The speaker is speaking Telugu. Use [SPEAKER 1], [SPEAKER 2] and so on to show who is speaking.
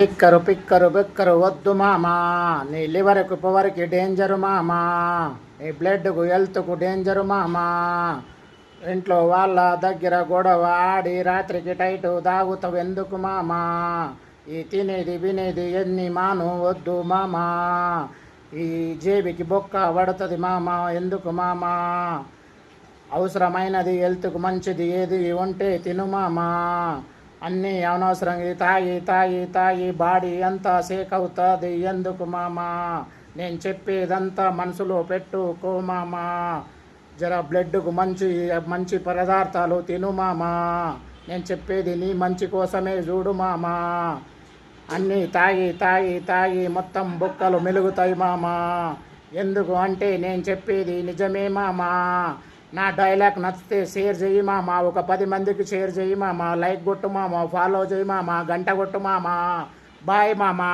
[SPEAKER 1] పిక్కరు పిక్కరు బిక్కరు వద్దు మామా, నీ లివర్కు పవర్కి డేంజరు మామా, నీ బ్లడ్కు హెల్త్కు డేంజరు మామా. ఇంట్లో వాళ్ళ దగ్గర గొడవ ఆడి రాత్రికి టైటు తాగుతావు ఎందుకు మామా. ఈ తినేది వినేది ఎన్ని మాను వద్దు మామా. ఈ జేబికి బొక్క పడుతుంది మామా ఎందుకు మామా. అవసరమైనది హెల్త్కు మంచిది ఏది ఉంటే తిను మామా. అన్నీ అనవసరంగా తాగి తాగి తాగి బాడీ అంతా సేక్ అవుతుంది ఎందుకు మామా. నేను చెప్పేదంతా మనసులో పెట్టుకో మామా. జర బ్లడ్కు మంచి మంచి పదార్థాలు తిను మామా. నేను చెప్పేది నీ మంచి కోసమే చూడు మామా. అన్నీ తాగి తాగి తాగి మొత్తం బొక్కలు మెలుగుతాయి మామా. ఎందుకు అంటే నేను చెప్పేది నిజమే మామా. నా డైలాగ్ నచ్చితే షేర్ చేయి మామా. ఒక 10 మందికి షేర్ చేయి మామా. లైక్ కొట్టు మామా, ఫాలో చేయి మామా, గంట కొట్టు మామా. బాయ్ మామా.